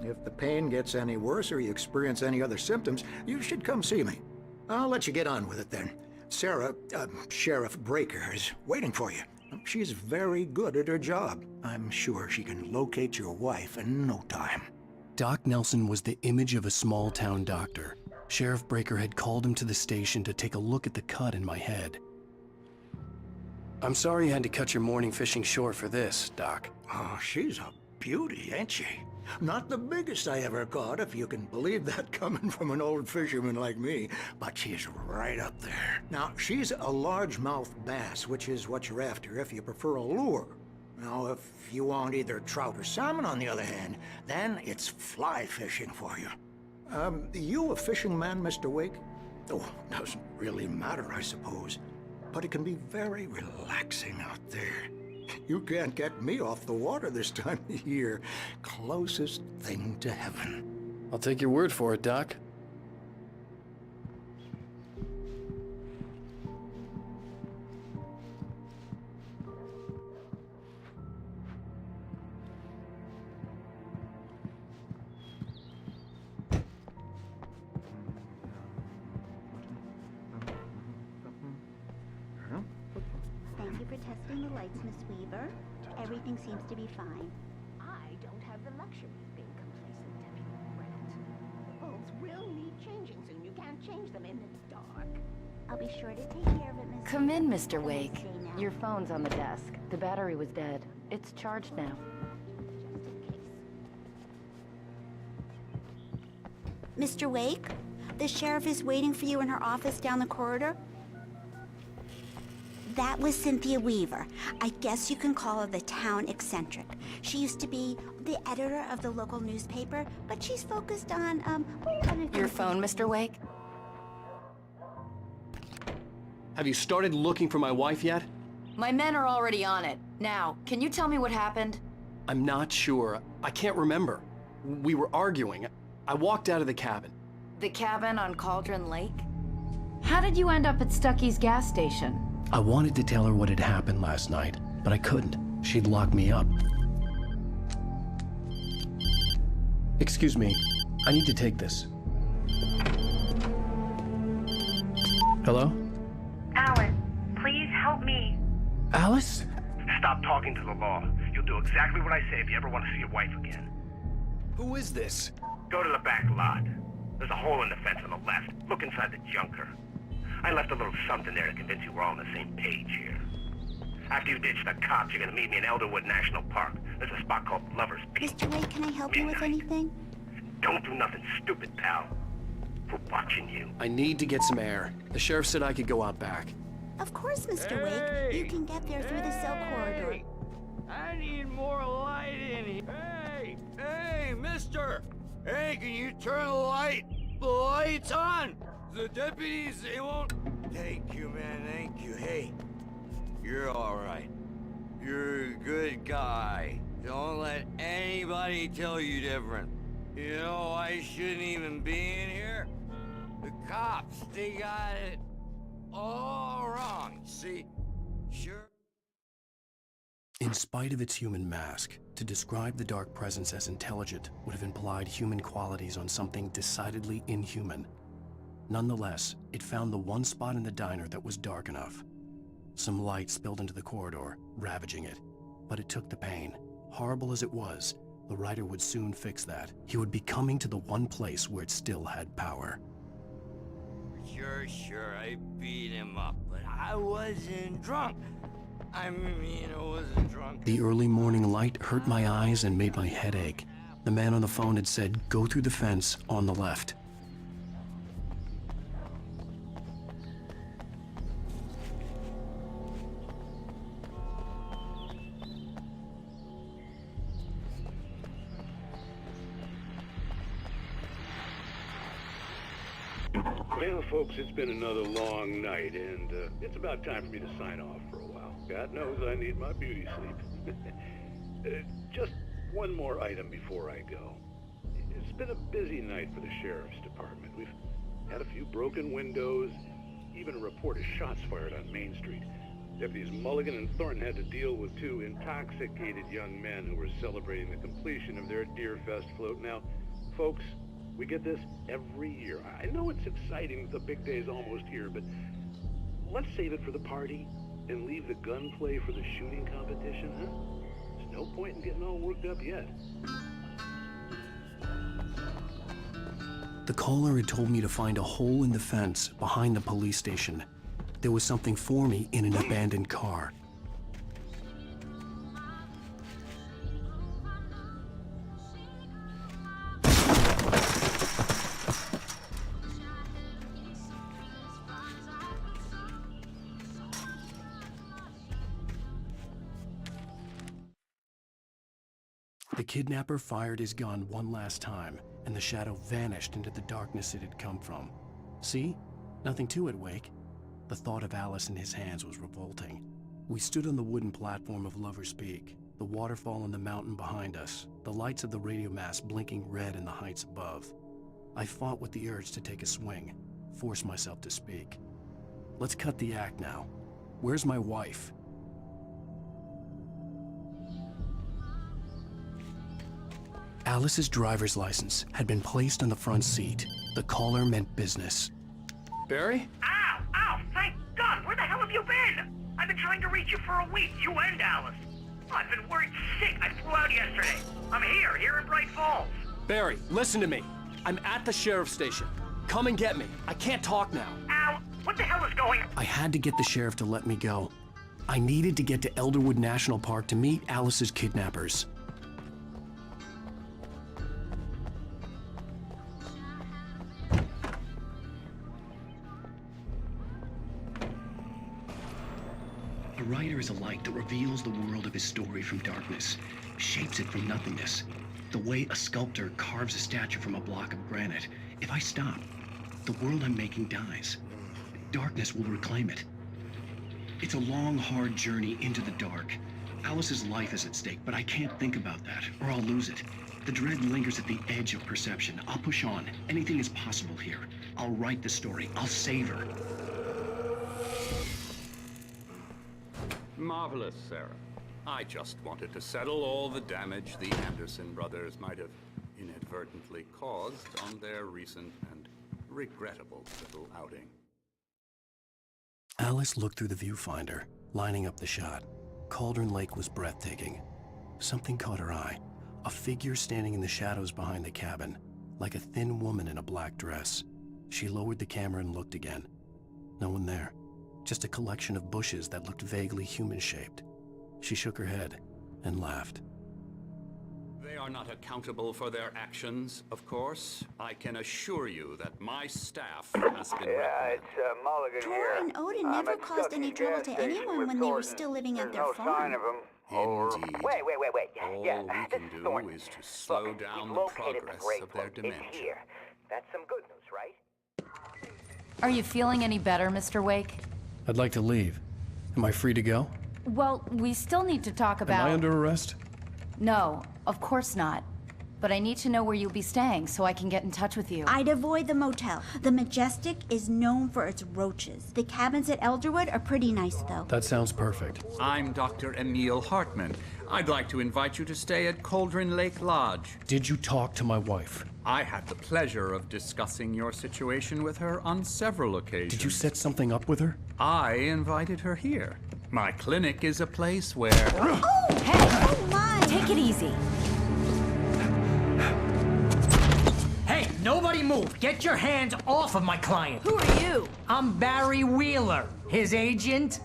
If the pain gets any worse or you experience any other symptoms, you should come see me. I'll let you get on with it then. Sarah, Sheriff Breaker, is waiting for you. She's very good at her job. I'm sure she can locate your wife in no time. Doc Nelson was the image of a small-town doctor. Sheriff Breaker had called him to the station to take a look at the cut in my head. I'm sorry you had to cut your morning fishing short for this, Doc. Oh, she's a beauty, ain't she? Not the biggest I ever caught, if you can believe that coming from an old fisherman like me, but she's right up there. Now, she's a largemouth bass, which is what you're after if you prefer a lure. Now, if you want either trout or salmon, on the other hand, then it's fly fishing for you. You a fishing man, Mr. Wake? Oh, doesn't really matter, I suppose. But it can be very relaxing out there. You can't get me off the water this time of year. Closest thing to heaven. I'll take your word for it, Doc. Thank you for testing the lights, Miss Weaver. Everything seems to be fine. I don't have the luxury of being complacent, Deputy Brett. The bulbs will need changing soon. You can't change them in the dark. I'll be sure to take care of it, Miss Come in, Weaver. Mr. Have a nice Wake. day now. Your phone's on the desk. The battery was dead. It's charged now. Just in case. Mr. Wake, the sheriff is waiting for you in her office down the corridor. That was Cynthia Weaver. I guess you can call her the town eccentric. She used to be the editor of the local newspaper, but she's focused on, other things. Your phone, Mr. Wake? Have you started looking for my wife yet? My men are already on it. Now, can you tell me what happened? I'm not sure. I can't remember. We were arguing. I walked out of the cabin. The cabin on Cauldron Lake? How did you end up at Stucky's gas station? I wanted to tell her what had happened last night, but I couldn't. She'd lock me up. Excuse me. I need to take this. Hello? Alice, please help me. Alice? Stop talking to the law. You'll do exactly what I say if you ever want to see your wife again. Who is this? Go to the back lot. There's a hole in the fence on the left. Look inside the junker. I left a little something there to convince you we're all on the same page here. After you ditch the cops, you're gonna meet me in Elderwood National Park. There's a spot called Lover's Peak. Mr. Wake, can I help you with anything? Don't do nothing stupid, pal. We're watching you. I need to get some air. The sheriff said I could go out back. Of course, Mr. Wake. You can get there through the cell corridor. I need more light in here. Hey, mister! Hey, can you turn the lights on? The deputies, they won't... Thank you, man, thank you. Hey, you're all right. You're a good guy. Don't let anybody tell you different. You know, I shouldn't even be in here. The cops, they got it all wrong, see? Sure. In spite of its human mask, to describe the dark presence as intelligent would have implied human qualities on something decidedly inhuman. Nonetheless, it found the one spot in the diner that was dark enough. Some light spilled into the corridor, ravaging it. But it took the pain. Horrible as it was, the writer would soon fix that. He would be coming to the one place where it still had power. Sure, I beat him up, but I wasn't drunk. I wasn't drunk. The early morning light hurt my eyes and made my head ache. The man on the phone had said, "Go through the fence on the left." Well, folks, it's been another long night, and it's about time for me to sign off for a while. God knows I need my beauty sleep. Just one more item before I go. It's been a busy night for the sheriff's department. We've had a few broken windows, even a report of shots fired on Main Street. Deputies Mulligan and Thornton had to deal with two intoxicated young men who were celebrating the completion of their Deerfest float. Now, folks, we get this every year. I know it's exciting, the big day's almost here, but let's save it for the party and leave the gunplay for the shooting competition, huh? There's no point in getting all worked up yet. The caller had told me to find a hole in the fence behind the police station. There was something for me in an abandoned car. The kidnapper fired his gun one last time, and the shadow vanished into the darkness it had come from. See? Nothing to it, Wake. The thought of Alice in his hands was revolting. We stood on the wooden platform of Lover's Peak, the waterfall and the mountain behind us, the lights of the radio mast blinking red in the heights above. I fought with the urge to take a swing, force myself to speak. Let's cut the act now. Where's my wife? Alice's driver's license had been placed on the front seat. The caller meant business. Barry? Ow! Ow! Thank God! Where the hell have you been? I've been trying to reach you for a week, you and Alice. I've been worried sick. I flew out yesterday. I'm here in Bright Falls. Barry, listen to me. I'm at the sheriff's station. Come and get me. I can't talk now. Al, what the hell is going on? I had to get the sheriff to let me go. I needed to get to Elderwood National Park to meet Alice's kidnappers. A writer is a light that reveals the world of his story from darkness, shapes it from nothingness. The way a sculptor carves a statue from a block of granite. If I stop, the world I'm making dies. Darkness will reclaim it. It's a long, hard journey into the dark. Alice's life is at stake, but I can't think about that, or I'll lose it. The dread lingers at the edge of perception. I'll push on. Anything is possible here. I'll write the story. I'll save her. Marvelous, Sarah. I just wanted to settle all the damage the Anderson brothers might have inadvertently caused on their recent and regrettable little outing. Alice looked through the viewfinder, lining up the shot. Cauldron Lake was breathtaking. Something caught her eye. A figure standing in the shadows behind the cabin, like a thin woman in a black dress. She lowered the camera and looked again. No one there. Just a collection of bushes that looked vaguely human-shaped. She shook her head and laughed. They are not accountable for their actions, of course. I can assure you that my staff has been Yeah, it's Mulligan Tor here. and Odin never caused any trouble to anyone when they were still living at their No farm. sign of him. Indeed. Wait. All Yeah, we this can is do Thornton. is to slow Look, down we've the located progress grave of their clothes. dementia. It's here. That's some good news, right? Are you feeling any better, Mr. Wake? I'd like to leave. Am I free to go? Well, we still need to talk about... Am I under arrest? No, of course not. But I need to know where you'll be staying so I can get in touch with you. I'd avoid the motel. The Majestic is known for its roaches. The cabins at Elderwood are pretty nice, though. That sounds perfect. I'm Dr. Emil Hartman. I'd like to invite you to stay at Cauldron Lake Lodge. Did you talk to my wife? I had the pleasure of discussing your situation with her on several occasions. Did you set something up with her? I invited her here. My clinic is a place where... Oh, hey! Oh, my! Take it easy. Hey, nobody move! Get your hands off of my client! Who are you? I'm Barry Wheeler, his agent.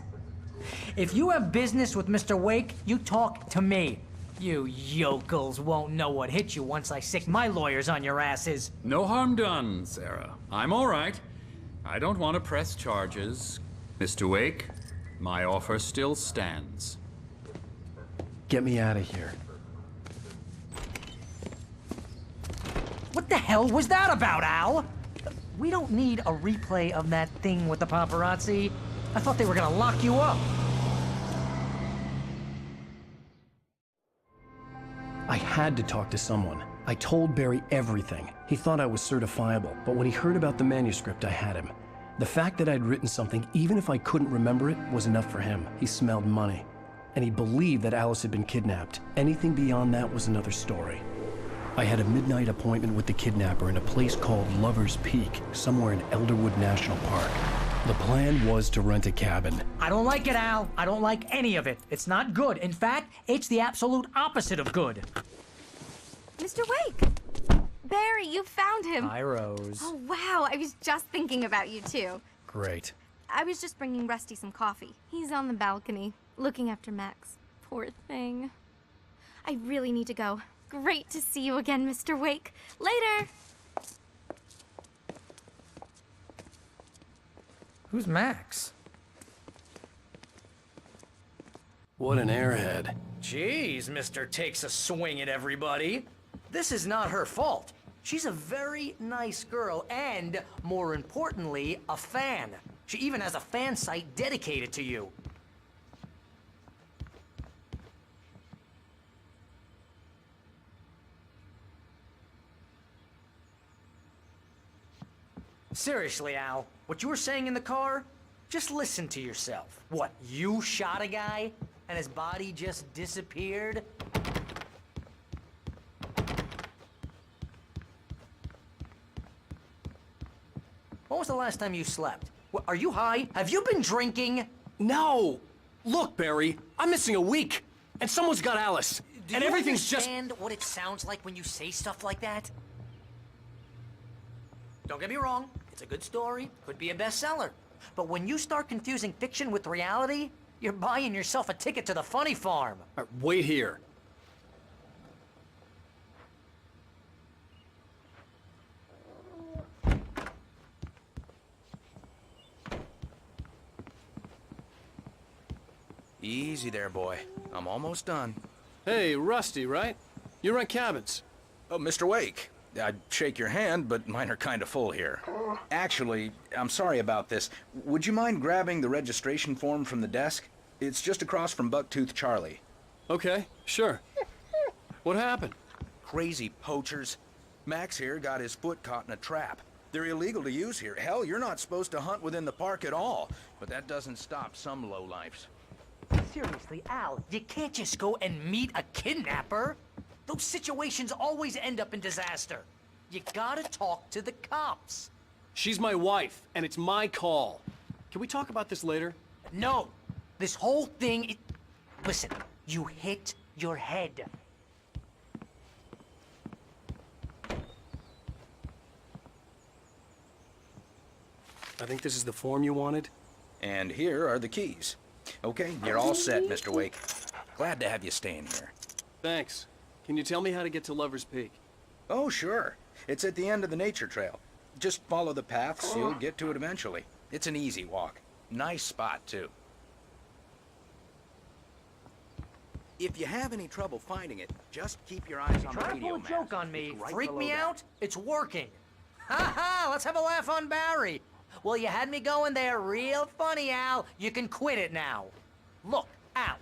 If you have business with Mr. Wake, you talk to me. You yokels won't know what hit you once I sick my lawyers on your asses. No harm done, Sarah. I'm all right. I don't want to press charges. Mr. Wake, my offer still stands. Get me out of here. What the hell was that about, Al? We don't need a replay of that thing with the paparazzi. I thought they were gonna lock you up. I had to talk to someone. I told Barry everything. He thought I was certifiable, but when he heard about the manuscript, I had him. The fact that I'd written something, even if I couldn't remember it, was enough for him. He smelled money. And he believed that Alice had been kidnapped. Anything beyond that was another story. I had a midnight appointment with the kidnapper in a place called Lover's Peak, somewhere in Elderwood National Park. The plan was to rent a cabin. I don't like it, Al. I don't like any of it. It's not good. In fact, it's the absolute opposite of good. Mr. Wake! Barry, you found him. Hi, Rose. Oh, wow. I was just thinking about you, too. Great. I was just bringing Rusty some coffee. He's on the balcony, looking after Max. Poor thing. I really need to go. Great to see you again, Mr. Wake. Later! Who's Max? What an airhead. Jeez, Mr. Takes a swing at everybody. This is not her fault. She's a very nice girl and, more importantly, a fan. She even has a fan site dedicated to you. Seriously, Al, what you were saying in the car? Just listen to yourself. What, you shot a guy and his body just disappeared? When was the last time you slept? Are you high? Have you been drinking? No! Look, Barry, I'm missing a week, and someone's got Alice, and everything's just... Do you understand what it sounds like when you say stuff like that? Don't get me wrong, it's a good story, could be a bestseller. But when you start confusing fiction with reality, you're buying yourself a ticket to the funny farm. Wait here. Easy there, boy. I'm almost done. Hey, Rusty, right? You rent cabins. Oh, Mr. Wake. I'd shake your hand, but mine are kind of full here. Actually, I'm sorry about this. Would you mind grabbing the registration form from the desk? It's just across from Bucktooth Charlie. Okay, sure. What happened? Crazy poachers. Max here got his foot caught in a trap. They're illegal to use here. Hell, you're not supposed to hunt within the park at all. But that doesn't stop some lowlifes. Seriously, Al, you can't just go and meet a kidnapper. Those situations always end up in disaster. You gotta talk to the cops. She's my wife, and it's my call. Can we talk about this later? No, this whole thing, listen, you hit your head. I think this is the form you wanted. And here are the keys. Okay, you're all set, Mr. Wake. Glad to have you staying here. Thanks. Can you tell me how to get to Lover's Peak? Oh, sure. It's at the end of the nature trail. Just follow the paths, you'll get to it eventually. It's an easy walk. Nice spot, too. If you have any trouble finding it, just keep your eyes on the Try to radio pull a map. joke on me, It's right freak below me that. out? It's working. Ha ha, let's have a laugh on Barry. Well, you had me going there real funny, Al. You can quit it now. Look, Al,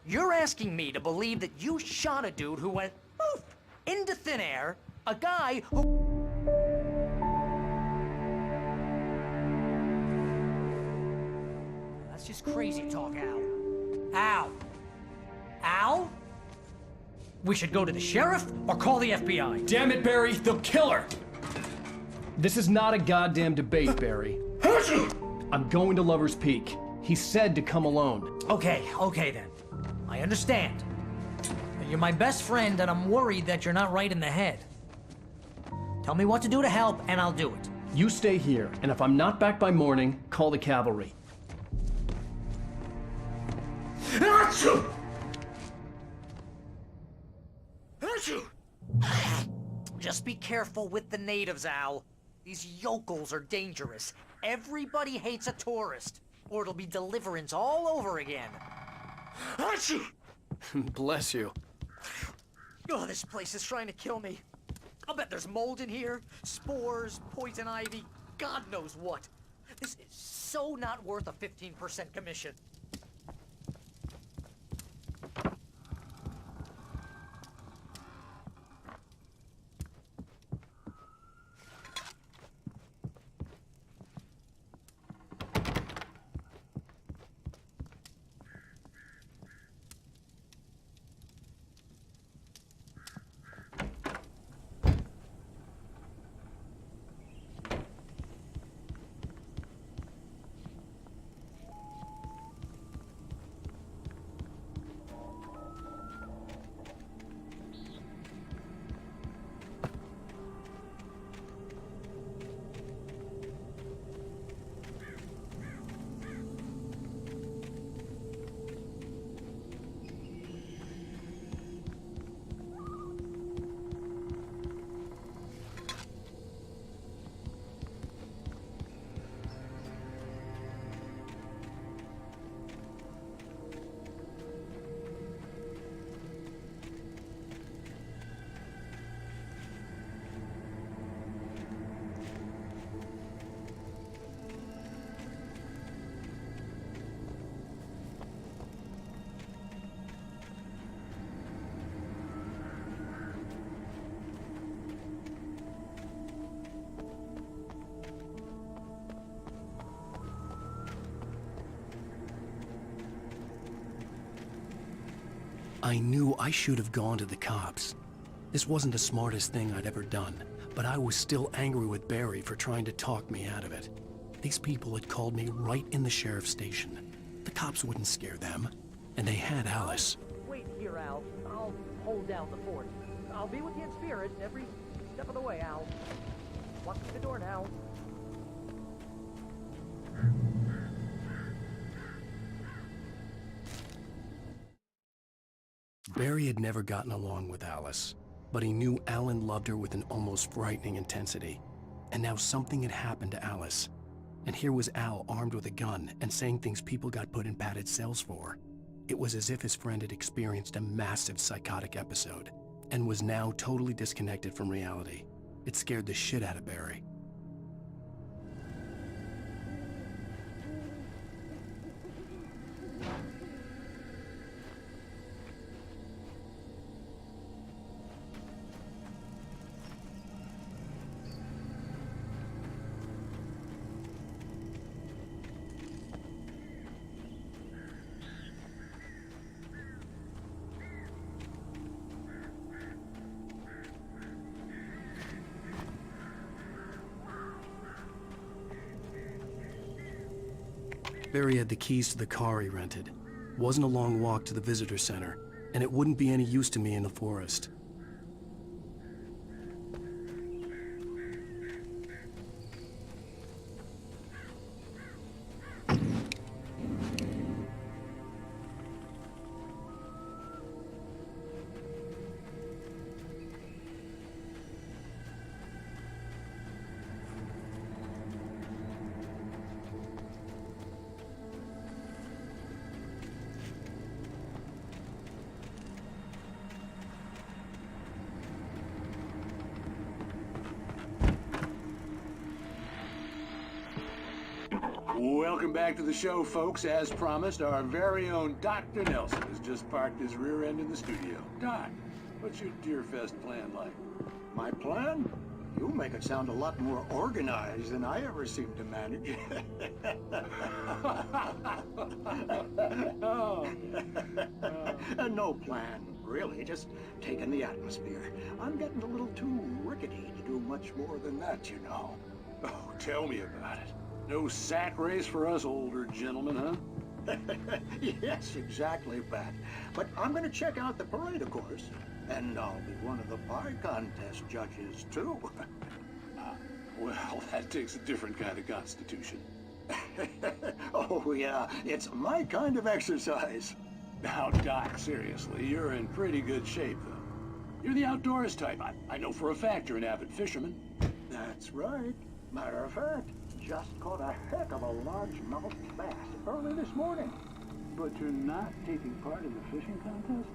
you're asking me to believe that you shot a dude who went poof into thin air, a guy who... That's just crazy talk, Al. Al. Al? We should go to the sheriff or call the FBI. Damn it, Barry, they'll kill her! This is not a goddamn debate, Barry. I'm going to Lover's Peak. He said to come alone. Okay then. I understand. You're my best friend, and I'm worried that you're not right in the head. Tell me what to do to help, and I'll do it. You stay here, and if I'm not back by morning, call the cavalry. Achoo! Achoo! Just be careful with the natives, Al. These yokels are dangerous. Everybody hates a tourist, or it'll be deliverance all over again. Achoo! Bless you. Oh, this place is trying to kill me. I'll bet there's mold in here, spores, poison ivy, God knows what. This is so not worth a 15% commission. I knew I should have gone to the cops. This wasn't the smartest thing I'd ever done, but I was still angry with Barry for trying to talk me out of it. These people had called me right in the sheriff's station. The cops wouldn't scare them, and they had Alice. Wait here, Al. I'll hold down the fort. I'll be with you in spirit every step of the way, Al. Walk through the door now. Barry had never gotten along with Alice, but he knew Alan loved her with an almost frightening intensity. And now something had happened to Alice. And here was Al armed with a gun and saying things people got put in padded cells for. It was as if his friend had experienced a massive psychotic episode and was now totally disconnected from reality. It scared the shit out of Barry. Barry had the keys to the car he rented. Wasn't a long walk to the visitor center, and it wouldn't be any use to me in the forest. Welcome back to the show, folks. As promised, our very own Dr. Nelson has just parked his rear end in the studio. Doc, what's your Deerfest plan like? My plan? You make it sound a lot more organized than I ever seem to manage. No plan, really. Just taking the atmosphere. I'm getting a little too rickety to do much more than that, you know. Oh, tell me about it. No sack race for us older gentlemen, huh? Yes, exactly, Pat. But I'm going to check out the parade, of course. And I'll be one of the pie contest judges, too. Well, that takes a different kind of constitution. Oh, yeah. It's my kind of exercise. Now, Doc, seriously, you're in pretty good shape, though. You're the outdoors type. I know for a fact you're an avid fisherman. That's right. Matter of fact, just caught a heck of a largemouth bass early this morning. But you're not taking part in the fishing contest?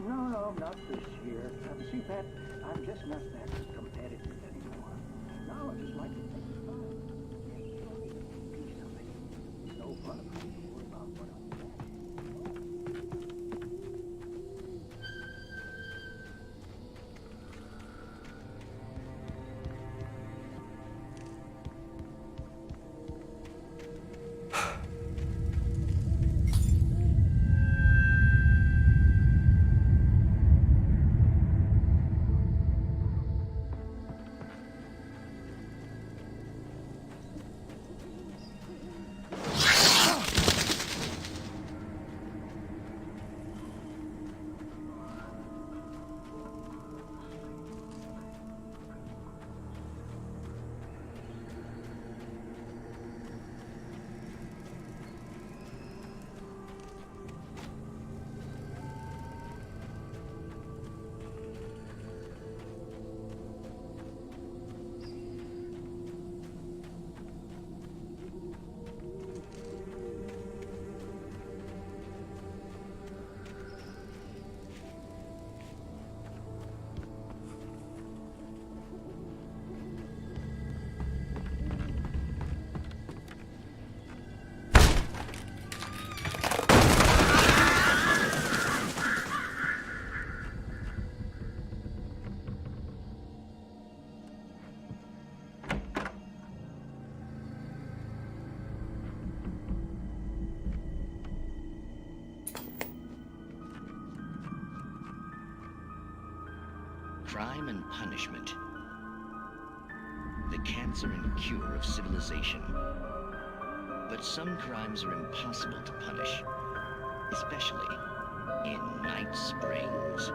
No, not this year. See, Pat, I'm just not that competitive anymore. Now I just like to take the fun. Enjoy the piece of it. No fun if I don't worry about what I'm doing. crime and punishment. The cancer and cure of civilization. But some crimes are impossible to punish, especially in Night Springs.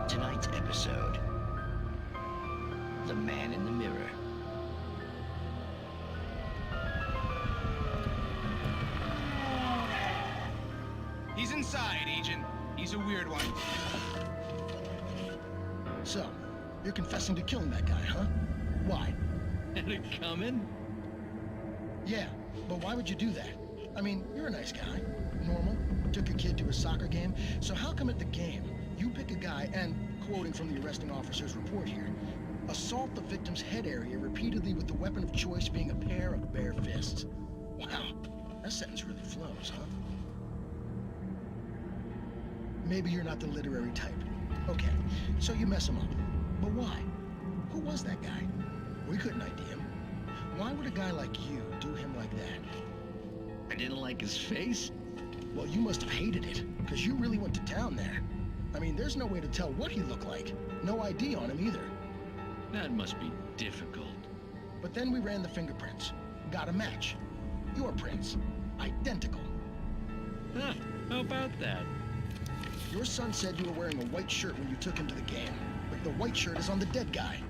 Tonight's episode, The Man in the Mirror. He's inside, Agent. He's a weird one. So, you're confessing to killing that guy, huh? Why? Had it coming? Yeah, but why would you do that? I mean, you're a nice guy. Normal. Took your kid to a soccer game. So how come at the game, you pick a guy and, quoting from the arresting officer's report here, assault the victim's head area repeatedly with the weapon of choice being a pair of bare fists? Wow, that sentence really flows, huh? Maybe you're not the literary type. Okay, so you mess him up. But why? Who was that guy? We couldn't ID him. Why would a guy like you do him like that? I didn't like his face? Well, you must have hated it, because you really went to town there. I mean, there's no way to tell what he looked like. No ID on him either. That must be difficult. But then we ran the fingerprints. Got a match. Your prints. Identical. Huh, how about that? Your son said you were wearing a white shirt when you took him to the game, but the white shirt is on the dead guy.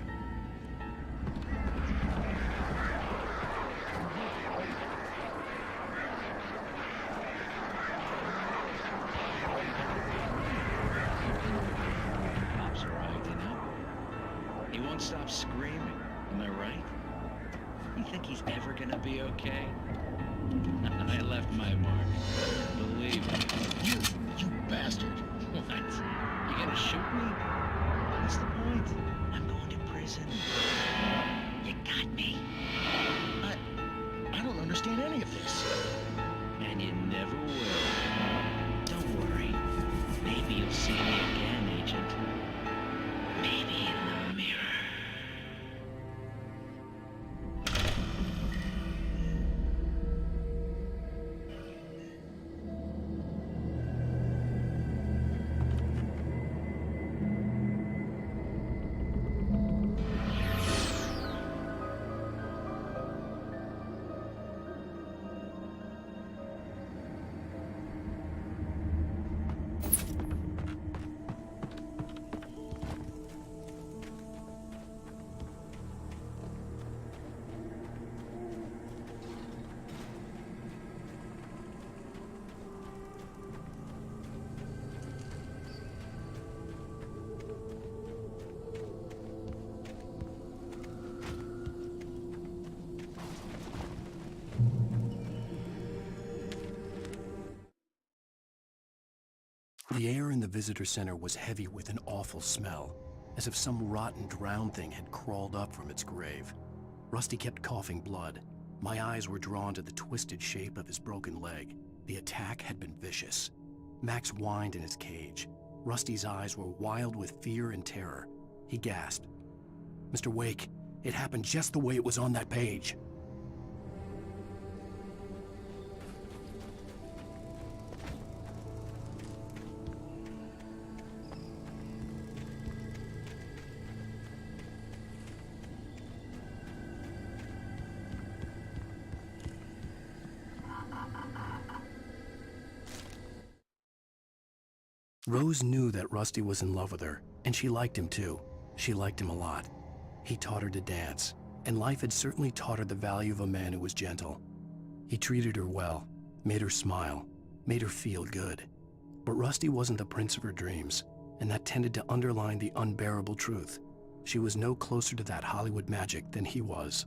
Pop's alright, you know? He won't stop screaming, am I right? You think he's ever gonna be okay? I left my mark. Believe me. You bastard. What? You gonna shoot me? What's the point? I'm going to prison. You got me. I don't understand any of this. And you never will. Don't worry. Maybe you'll see me again, Agent. Maybe in the mirror. The air in the visitor center was heavy with an awful smell, as if some rotten drowned thing had crawled up from its grave. Rusty kept coughing blood. My eyes were drawn to the twisted shape of his broken leg. The attack had been vicious. Max whined in his cage. Rusty's eyes were wild with fear and terror. He gasped. "Mr. Wake, it happened just the way it was on that page." Rose knew that Rusty was in love with her, and she liked him too. She liked him a lot. He taught her to dance, and life had certainly taught her the value of a man who was gentle. He treated her well, made her smile, made her feel good. But Rusty wasn't the prince of her dreams, and that tended to underline the unbearable truth. She was no closer to that Hollywood magic than he was.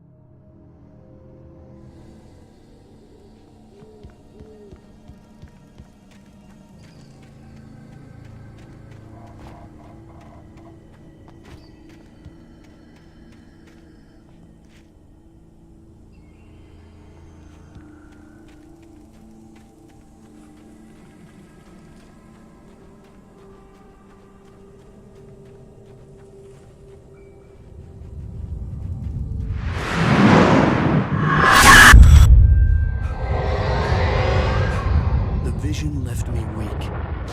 Vision left me weak.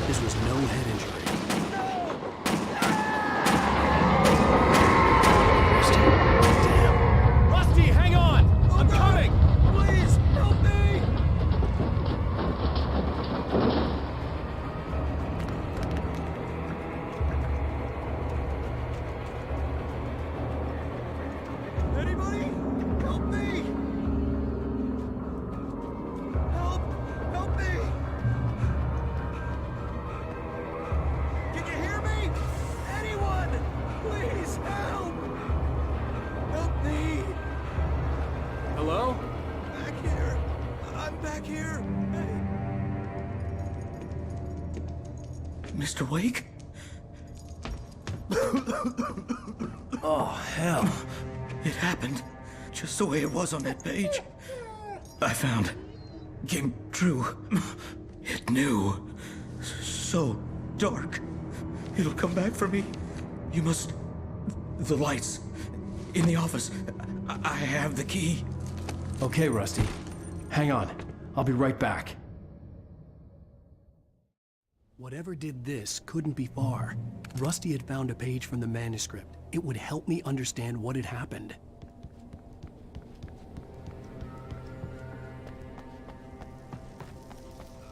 This was no head injury. No! Mr. Wake? Oh, hell. It happened just the way it was on that page. I found. Came true. It knew. So dark. It'll come back for me. You must... The lights. In the office. I have the key. Okay, Rusty. Hang on. I'll be right back. Whatever did this couldn't be far. Rusty had found a page from the manuscript. It would help me understand what had happened.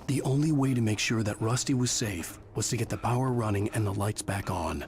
The only way to make sure that Rusty was safe was to get the power running and the lights back on.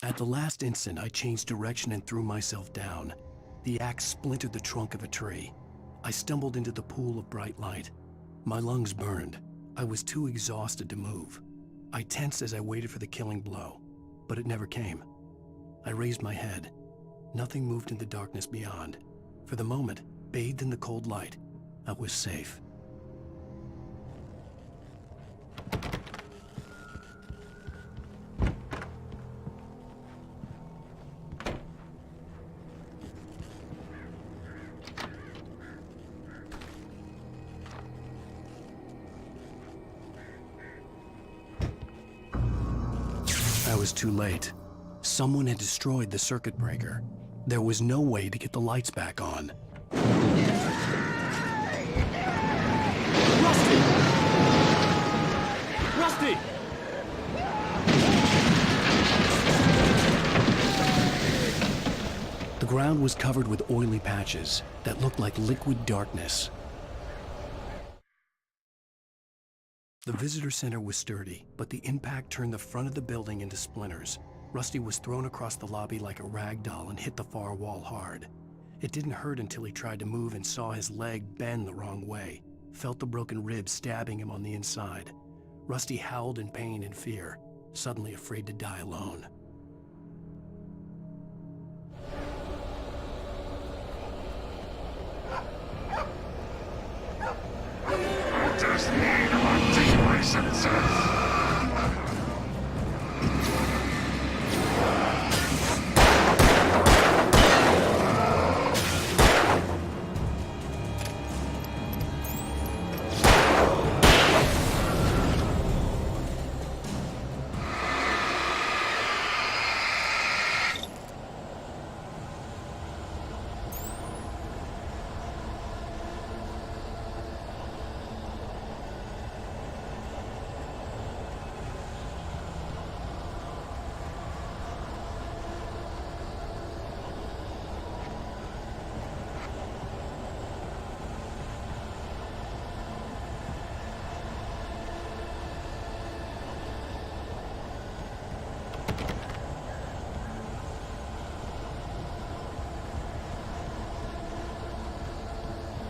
At the last instant, I changed direction and threw myself down. The axe splintered the trunk of a tree. I stumbled into the pool of bright light. My lungs burned. I was too exhausted to move. I tensed as I waited for the killing blow, but it never came. I raised my head. Nothing moved in the darkness beyond. For the moment, bathed in the cold light, I was safe. I was too late. Someone had destroyed the circuit breaker. There was no way to get the lights back on. Rusty! Rusty! The ground was covered with oily patches that looked like liquid darkness. The visitor center was sturdy, but the impact turned the front of the building into splinters. Rusty was thrown across the lobby like a rag doll and hit the far wall hard. It didn't hurt until he tried to move and saw his leg bend the wrong way, felt the broken rib stabbing him on the inside. Rusty howled in pain and fear, suddenly afraid to die alone. Just need hunting licenses.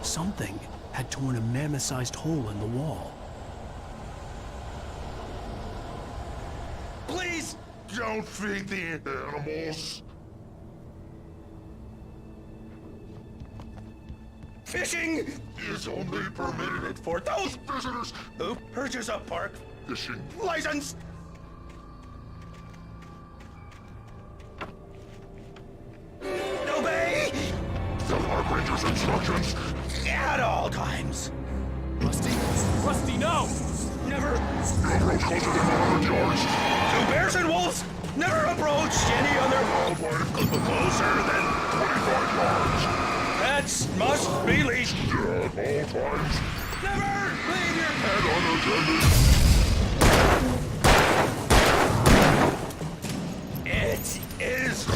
Something had torn a mammoth-sized hole in the wall. Please don't feed the animals. Fishing is only permitted for those visitors who purchase a park fishing license. Obey the park ranger's instructions at all times. Rusty? Rusty, no! Never approach closer than 100 yards. To bears and wolves, never approach any other wildlife closer than 25 yards. Pets must be leashed At all times. Never leave your And unattended. It is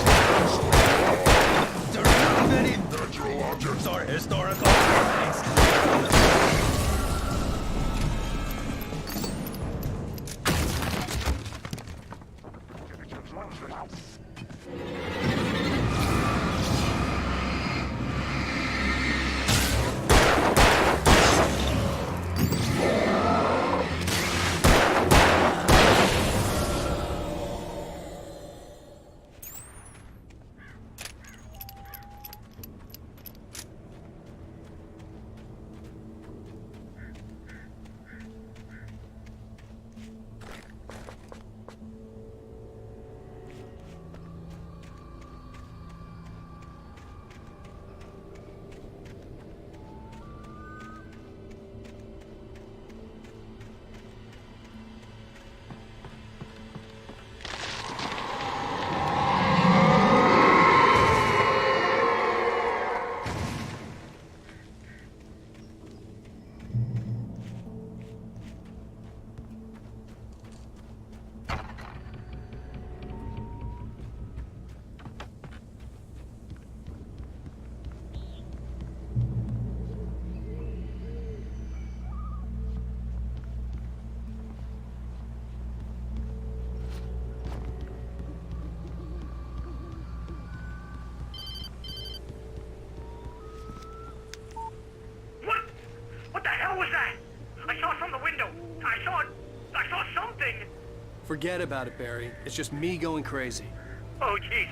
What the hell was that? I saw from the window. I saw something. Forget about it, Barry. It's just me going crazy. Oh, jeez.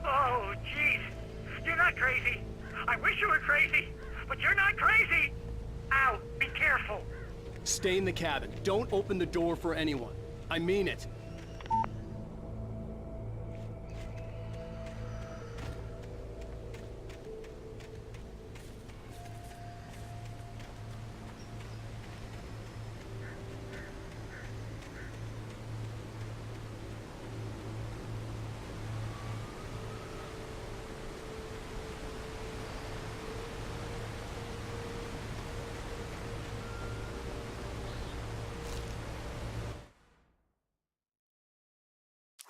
Oh, jeez. You're not crazy. I wish you were crazy, but you're not crazy. Ow, be careful. Stay in the cabin. Don't open the door for anyone. I mean it.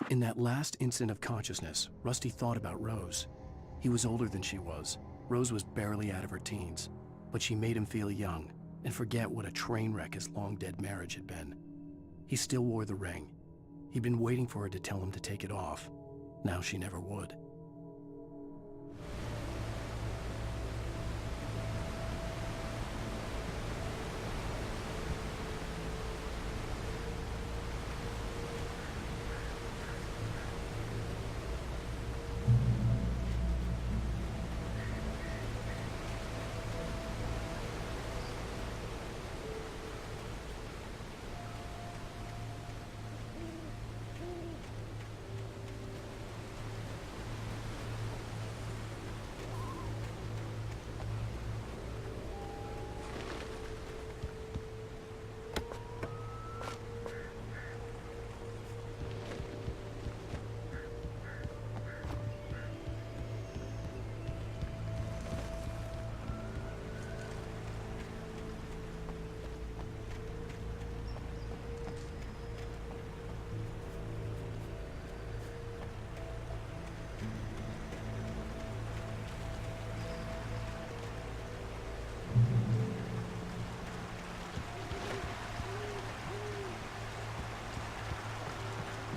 In that last instant of consciousness, Rusty thought about Rose. He was older than she was. Rose was barely out of her teens, but she made him feel young and forget what a train wreck his long-dead marriage had been. He still wore the ring. He'd been waiting for her to tell him to take it off. Now she never would.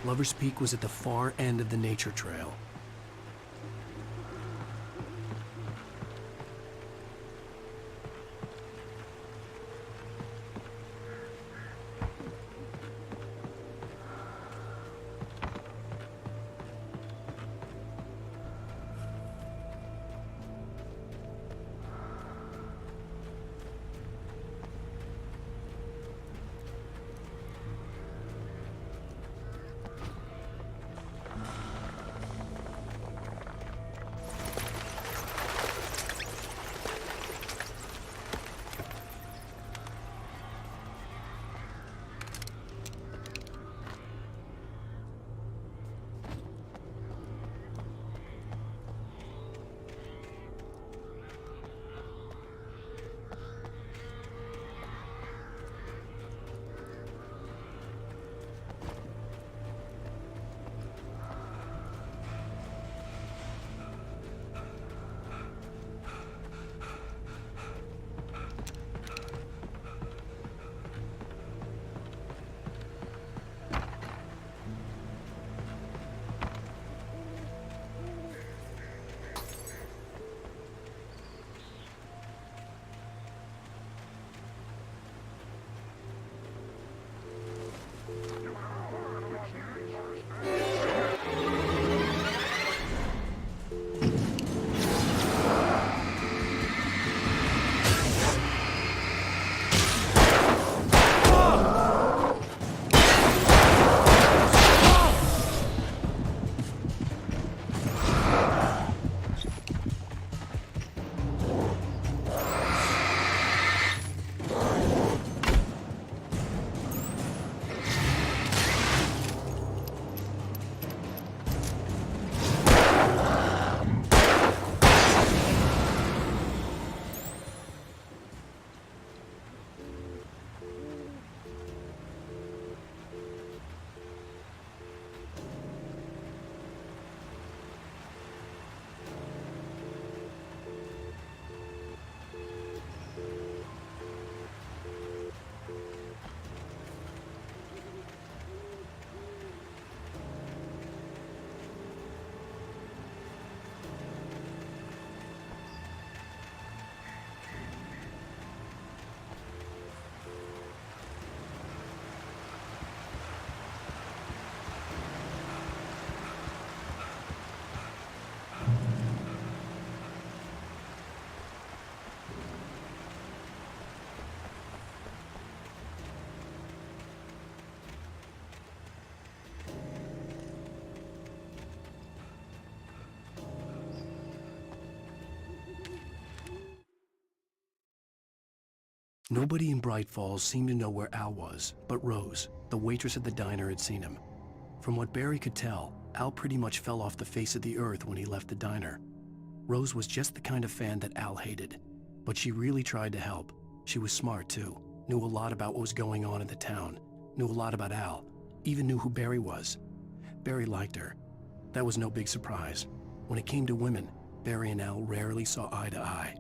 Lover's Peak was at the far end of the nature trail. Nobody in Bright Falls seemed to know where Al was, but Rose, the waitress at the diner, had seen him. From what Barry could tell, Al pretty much fell off the face of the earth when he left the diner. Rose was just the kind of fan that Al hated, but she really tried to help. She was smart too, knew a lot about what was going on in the town, knew a lot about Al, even knew who Barry was. Barry liked her. That was no big surprise. When it came to women, Barry and Al rarely saw eye to eye.